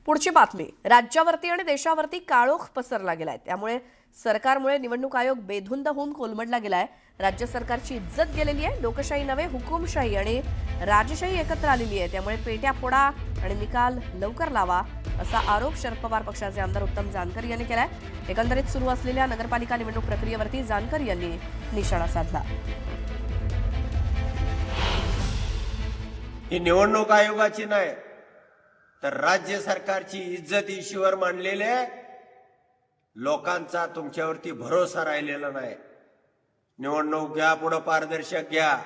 पुढची बातमी, राज्यावरती आणि देशावरती काळोख पसरला गेलाय। त्यामुळे सरकारमुळे निवडणूक आयोग बेधुंद होऊन कोलमडला गेलाय। राज्य सरकारची इज्जत गेलेली आहे। लोकशाही नव्हे, हुकुमशाही आणि राजशाही एकत्र आलेली आहे। त्यामुळे पेट्या फोडा आणि निकाल लवकर लावा असा आरोप शरद पवार पक्षाचे आमदार उत्तम जानकर यांनी केलाय। एकंदरीत सुरू असलेल्या नगरपालिका निवडणूक प्रक्रियेवरती जानकर यांनी निशाणा साधला। ही निवडणूक आयोगाची नाही तर राज्य सरकारची इज्जत इश्यूवर मांडलेले लोकांचा तुमच्यावरती भरोसा राहिलेला नाही। निवडणूक घ्या, पुढे पारदर्शक घ्या,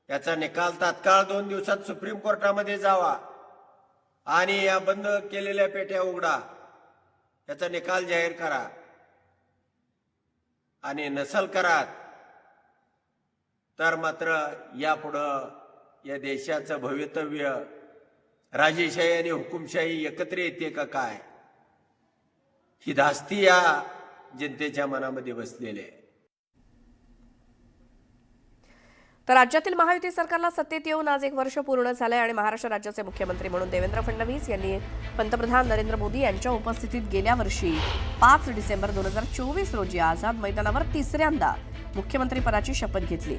याचा निकाल तात्काळ 2 दिवसात सुप्रीम कोर्टामध्ये जावा आणि या बंद केलेल्या पेट्या उघडा, याचा निकाल जाहीर करा। आणि नसल करात तर मात्र यापुढे या देशाचं भवितव्य राजेशाही आणि हुकुमशाही एकत्र येते का काय, ही धास्ती या जनतेच्या मनामध्ये बसलेली आहे। तर राज्यातील महायुती सरकारला सत्तेत येऊन आज 1 वर्ष पूर्ण झालंय आणि महाराष्ट्र राज्याचे मुख्यमंत्री म्हणून देवेंद्र फडणवीस यांनी पंतप्रधान नरेंद्र मोदी यांच्या उपस्थितीत गेल्या वर्षी 5 डिसेंबर 2024 रोजी आझाद मैदानावर तिसऱ्यांदा मुख्यमंत्री पदाची शपथ घेतली।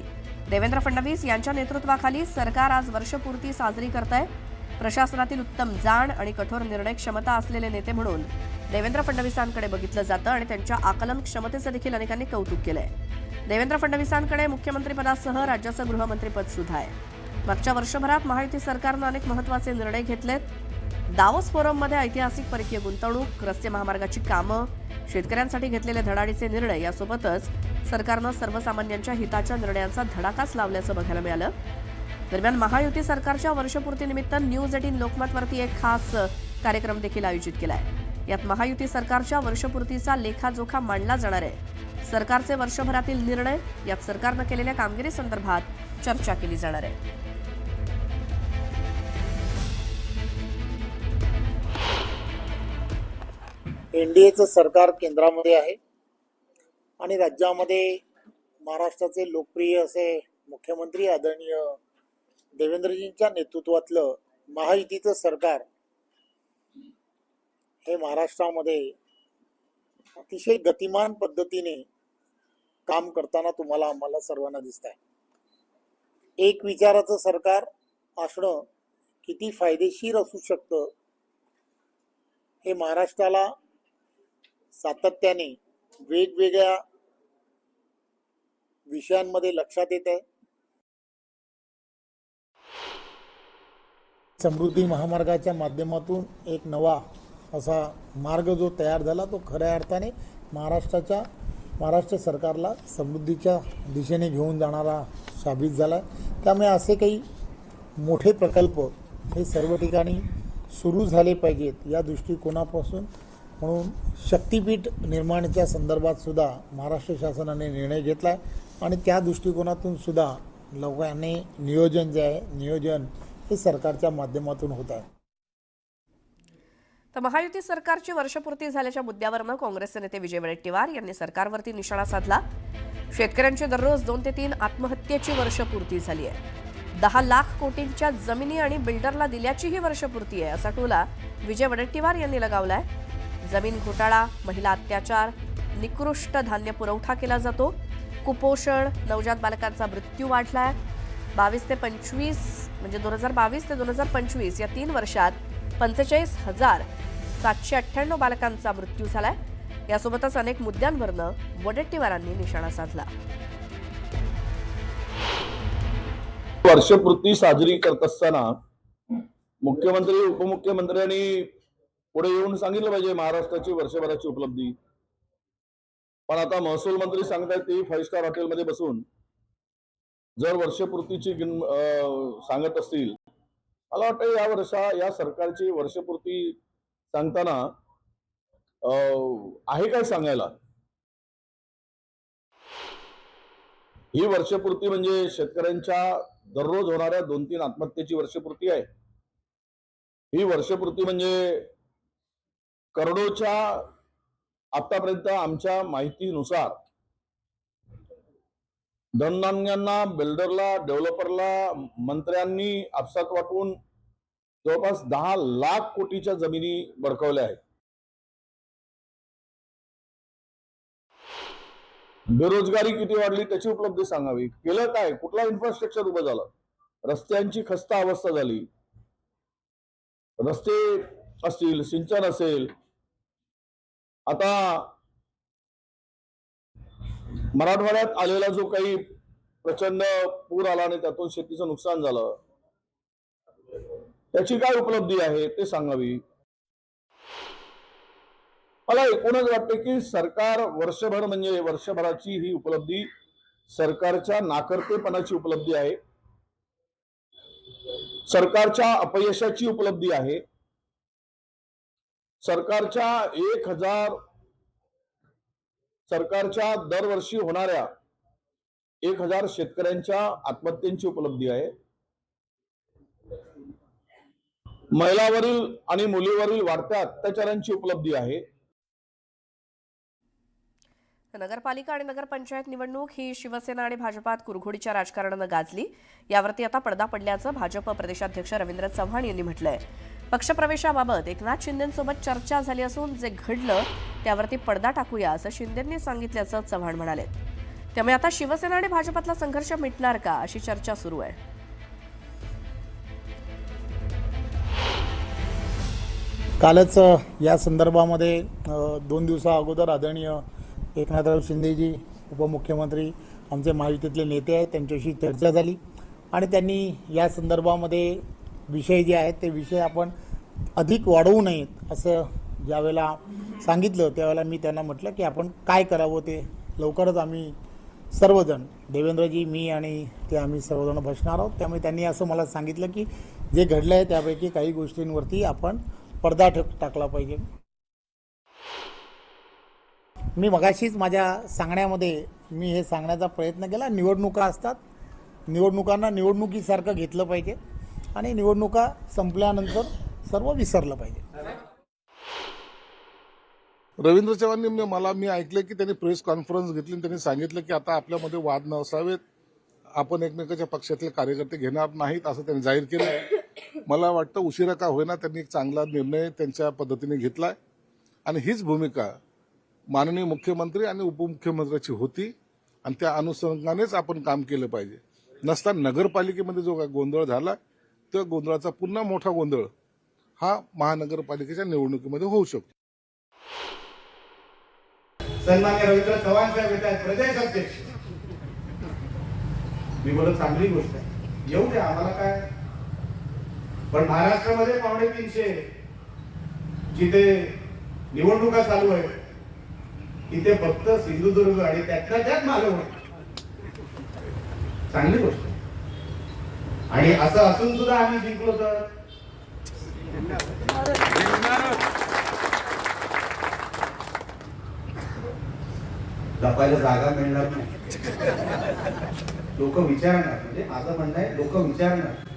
देवेंद्र फडणवीस यांच्या नेतृत्वाखाली सरकार आज वर्षपूर्ती साजरी करत आहे। प्रशासनातील उत्तम जाण आणि कठोर निर्णय क्षमता असलेले नेते म्हणून देवेंद्र फडणवीसांकडे बघितलं जातं आणि त्यांच्या आकलन क्षमतेचं देखील अनेकांनी कौतुक केलंय। देवेंद्र फडणवीसांकडे मुख्यमंत्रीपदासह राज्याचं गृहमंत्रीपद सुद्धा आहे। मागच्या वर्षभरात महायुती सरकारनं अनेक महत्त्वाचे निर्णय घेतलेत। दावोस फोरममध्ये ऐतिहासिक परकीय गुंतवणूक, रस्ते महामार्गाची कामं, शेतकऱ्यांसाठी घेतलेले धडाडीचे निर्णय यासोबतच सरकारनं सर्वसामान्यांच्या हिताच्या निर्णयांचा धडाकाच लावल्याचं बघायला मिळालं। दरम्यान महायुती सरकारच्या वर्षपूर्तीनिमित्त न्यूज 18 लोकमतवरती एक खास कार्यक्रम देखील आयोजित केलाय। यात महायुती सरकारच्या वर्षपूर्तीचा लेखाजोखा मांडला जाणार आहे। सरकारचे वर्षभरातील निर्णय, यात सरकारनं केलेल्या कामगिरी संदर्भात चर्चा केली जाणार आहे। एनडीएचं सरकार केंद्रामध्ये आहे आणि राज्यामध्ये महाराष्ट्राचे लोकप्रिय असे मुख्यमंत्री आदरणीय देवेंद्रजींच्या नेतृत्वातलं महायुतीचं सरकार हे महाराष्ट्रामध्ये अतिशय गतिमान पद्धतीने काम करताना तुम्हाला आम्हाला सर्वांना दिसत आहे। एक विचाराचं सरकार असणं किती फायदेशीर असू शकतं हे महाराष्ट्राला सातत्याने वेगवेगळ्या विषयांमध्ये लक्षात येत आहे। समृद्धी महामार्गाच्या माध्यमातून एक नवा असा मार्ग जो तयार झाला तो खऱ्या अर्थाने महाराष्ट्र सरकारला समृद्धीच्या दिशेने घेऊन जाणारा साबित झाला। त्यामुळे असे काही मोठे प्रकल्प हे सर्व ठिकाणी सुरू झाले पाहिजेत या दृष्टिकोनापासून म्हणून शक्तीपीठ निर्माणाच्या संदर्भात सुद्धा महाराष्ट्र शासनाने निर्णय घेतला आहे आणि त्या दृष्टिकोनातून सुद्धा लोकांनी नियोजन हे सरकारच्या माध्यमातून होत आहे। तर महायुती सरकारची वर्षपूर्ती झाल्याच्या मुद्द्यावरनं काँग्रेसचे नेते विजय वडेट्टीवार यांनी सरकारवरती निशाणा साधला। शेतकऱ्यांची दररोज 2 ते 3 आत्महत्येची वर्षपूर्ती झाली आहे। 10 लाख कोटींच्या जमिनी आणि बिल्डरला दिल्याची ही वर्षपूर्ती आहे असा टोला विजय वडेट्टीवार यांनी लगावलाय। जमीन घोटाळा, महिला अत्याचार, निकृष्ट धान्य पुरवठा केला जातो, कुपोषण, नवजात बालकांचा मृत्यू वाढलाय। 22 ते 25 म्हणजे 2022 ते 2025 या 3 वर्षात 45,798 बालकांचा मृत्यू झालाय। यासोबतच अनेक मुद्द्यांवरनं वडेट्टीवारांनी निशाणा साधला। वर्षपूर्ती साजरी करत असताना मुख्यमंत्री उपमुख्यमंत्र्यांनी पुढे येऊन सांगितलं पाहिजे महाराष्ट्राची वर्षभराची उपलब्धी। पण आता महसूल मंत्री सांगतायत ते 5 स्टार हॉटेलमध्ये बसून जर वर्षपूर्तीची सांगत असतील, मला वाटतं या सरकारची वर्षपूर्ती सांगताना आहे काय सांगायला। ही वर्षपूर्ती म्हणजे शेतकऱ्यांच्या दररोज होणाऱ्या 2-3 आत्महत्येची वर्षपूर्ती आहे। ही वर्षपूर्ती म्हणजे करोडोच्या आतापर्यंत आमच्या माहितीनुसार धननाण्यांना, बिल्डरला, डेव्हलपरला मंत्र्यांनी आपसात वाटून जवळपास 10 लाख कोटीच्या जमिनी बळकावल्या आहेत. बेरोजगारी किती वाढली त्याची उपलब्धी सांगावी. केलं काय? कुठला इन्फ्रास्ट्रक्चर उभं झालं? रस्त्यांची खस्ता अवस्था झाली. रस्ते असतील, सिंचन असेल. आता मराठवाड्यात आलेला जो काही प्रचंड पूर आला आणि त्यातून शेतीचं नुकसान झालं, त्याची काय उपलब्धी आहे ते सांगावी. मला एकूणच वाटते की सरकार वर्षभर म्हणजे वर्षभराची ही उपलब्धी सरकारच्या नाकर्तेपणाची उपलब्धी आहे, सरकारच्या अपयशाची उपलब्धी आहे. सरकारच्या दरवर्षी होणाऱ्या 1000 शेतकऱ्यांच्या आत्महत्यांची उपलब्धी आहे. महिलांवरील आणि मुलीवरील वाढत्या अत्याचारांची उपलब्धी आहे. नगरपालिका आणि नगरपंचायत निवडणूक ही शिवसेना आणि भाजपात कुरघोडीच्या राजकारणानं गाजली. यावरती आता पडदा पडल्याचं भाजप प्रदेशाध्यक्ष रवींद्र चव्हाण यांनी म्हटलंय. पक्षप्रवेशाबाबत एकनाथ शिंदेंसोबत चर्चा झाली असून जे घडलं त्यावरती पडदा टाकूया असं शिंदेंनी सांगितल्याचं चव्हाण म्हणाले. त्यामुळे आता शिवसेना आणि भाजपातला संघर्ष मिटणार का अशी चर्चा सुरू आहे. कालच या संदर्भामध्ये 2 दिवसा अगोदर आदरणीय एकनाथराव शिंदेजी उपमुख्यमंत्री आमचे महायुतीतले नेते आहेत त्यांच्याशी चर्चा झाली आणि त्यांनी या संदर्भामध्ये विषय जे आहेत ते विषय आपण अधिक वाढवू नयेत असं ज्यावेळेला सांगितलं त्यावेळेला मी त्यांना म्हटलं की आपण काय करावं ते लवकरच आम्ही सर्वजण देवेंद्रजी मी आणि ते आम्ही सर्वजण बसणार आहोत. त्यामुळे त्यांनी असं मला सांगितलं की जे घडलं आहे त्यापैकी काही गोष्टींवरती आपण पडदा टाकला पाहिजे. मी मगाशीच माझ्या सांगण्यामध्ये मी हे सांगण्याचा प्रयत्न केला. निवडणुका असतात, निवडणुकांना निवडणुकीसारखं घेतलं पाहिजे आणि निवडणुका संपल्यानंतर सर्व विसरलं पाहिजे. रवींद्र चव्हाण मी ऐकलं की त्यांनी प्रेस कॉन्फरन्स घेतली आणि त्यांनी सांगितलं की आता आपल्यामध्ये वाद नसावेत, आपण एकमेकांच्या पक्षातले कार्यकर्ते घेणार नाहीत असं त्यांनी जाहीर केलं. मला वाटतं उशिरा का होईना त्यांनी एक चांगला निर्णय त्यांच्या पद्धतीने घेतलाय आणि हीच भूमिका माननीय मुख्यमंत्री आणि उपमुख्यमंत्र्याची होती आणि त्या अनुषंगानेच आपण काम केलं पाहिजे. नसता नगरपालिकेमध्ये जो गोंधळ झाला त्या गोंधळाचा पुन्हा मोठा गोंधळ हा महानगरपालिकेच्या निवडणुकीमध्ये होऊ शकतो. सन्मान्य रवींद्र चव्हाण साहेब येत आहेत प्रदेश अध्यक्ष. मी बोलत चांगली गोष्ट आहे, येऊ द्या आम्हाला काय. पण महाराष्ट्रामध्ये 350 जिथे निवडणुका चालू आहेत तिथे फक्त सिंधुदुर्ग आणि त्यात मालवण. चांगली गोष्ट आहे. आणि असं असून सुद्धा आम्ही जिंकलो तर लपायला जागा मिळणार नाही. लोक विचारणार, म्हणजे माझं म्हणणं आहे लोक विचारणार